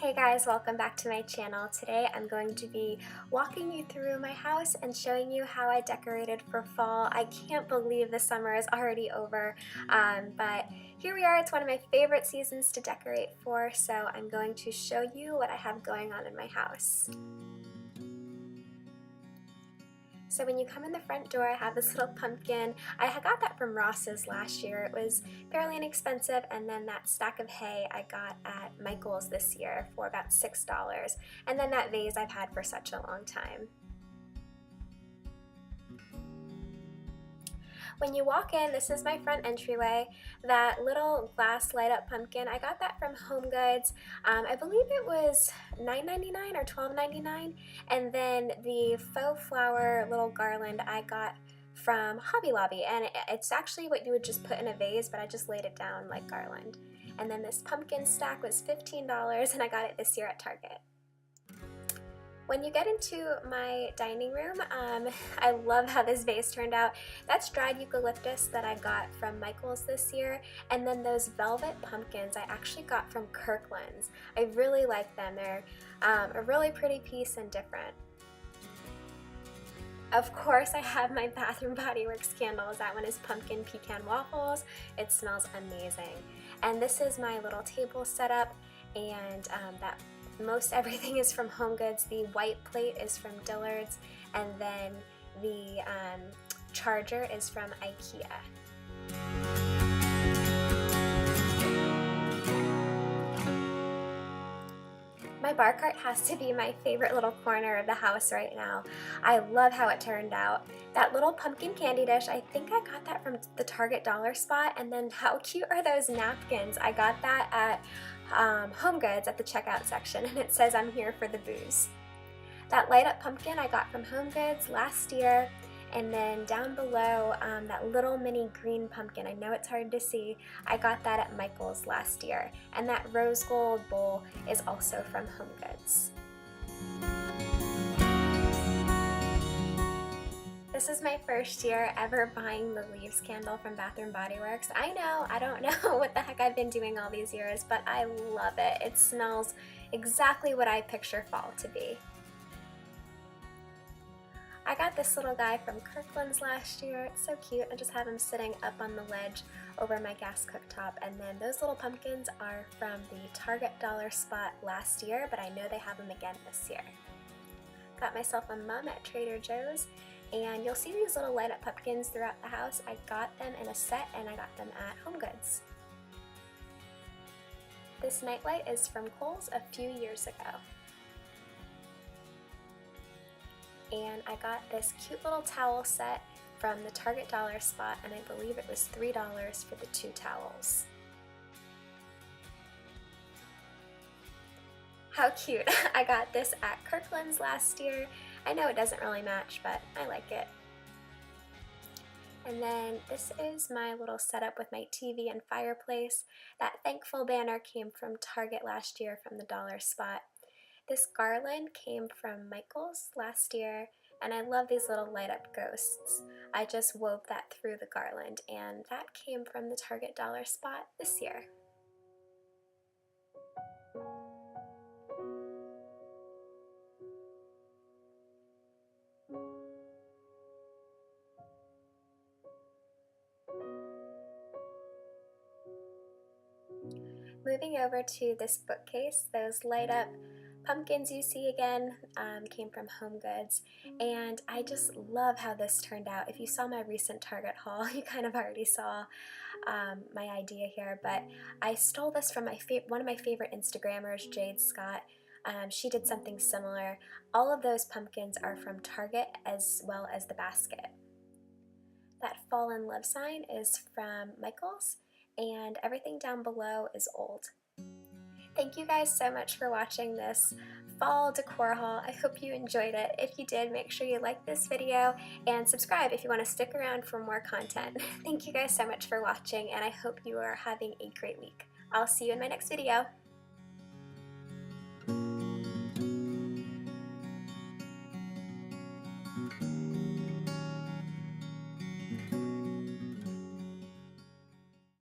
Hey guys, welcome back to my channel. Today I'm going to be walking you through my house and showing you how I decorated for fall. I can't believe the summer is already over, but here we are. It's one of my favorite seasons to decorate for, so I'm going to show you what I have going on in my house. So when you come in the front door, I have this little pumpkin. I got that from Ross's last year. It was fairly inexpensive, and then that stack of hay I got at Michael's this year for about $6. And then that vase I've had for such a long time. When you walk in, this is my front entryway. That little glass light up pumpkin, I got that from Home Goods. I believe it was $9.99 or $12.99. And then the faux flower little garland I got from Hobby Lobby, and it's actually what you would just put in a vase, but I just laid it down like garland. And then this pumpkin stack was $15, and I got it this year at Target. When you get into my dining room, I love how this vase turned out. That's dried eucalyptus that I got from Michael's this year, and then those velvet pumpkins I actually got from Kirkland's. I really like them. They're a really pretty piece and different. Of course, I have my Bath & Body Works candles. That one is pumpkin pecan waffles. It smells amazing. And this is my little table setup, and most everything is from Home Goods. The white plate is from Dillard's, and then the charger is from IKEA. My bar cart has to be my favorite little corner of the house right now. I love how it turned out. That little pumpkin candy dish, I think I got that from the Target dollar spot, and then how cute are those napkins? I got that at Home Goods at the checkout section, and it says I'm here for the booze. That light up pumpkin I got from Home Goods last year, and then down below, that little mini green pumpkin, I know it's hard to see, I got that at Michael's last year. And that rose gold bowl is also from Home Goods. This is my first year ever buying the leaves candle from Bath & Body Works. I know, I don't know what the heck I've been doing all these years, but I love it. It smells exactly what I picture fall to be. I got this little guy from Kirkland's last year. It's so cute. I just have him sitting up on the ledge over my gas cooktop. And then those little pumpkins are from the Target dollar spot last year, but I know they have them again this year. Got myself a mum at Trader Joe's, and you'll see these little light up pumpkins throughout the house. I got them in a set, and I got them at Home Goods. This nightlight is from Kohl's a few years ago. And I got this cute little towel set from the Target dollar spot, and I believe it was $3 for the 2 towels. How cute! I got this at Kirkland's last year. I know it doesn't really match, but I like it. And then this is my little setup with my TV and fireplace. That thankful banner came from Target last year from the dollar spot. This garland came from Michael's last year, and I love these little light up ghosts. I just wove that through the garland, and that came from the Target dollar spot this year. Moving over to this bookcase, those light up pumpkins you see again came from Home Goods, and I just love how this turned out. If you saw my recent Target haul, you kind of already saw my idea here, but I stole this from one of my favorite Instagrammers, Jade Scott. She did something similar. All of those pumpkins are from Target as well as the basket. That fall in love sign is from Michael's, and everything down below is old. Thank you guys so much for watching this fall decor haul. I hope you enjoyed it. If you did, make sure you like this video and subscribe if you want to stick around for more content. Thank you guys so much for watching, and I hope you are having a great week. I'll see you in my next video.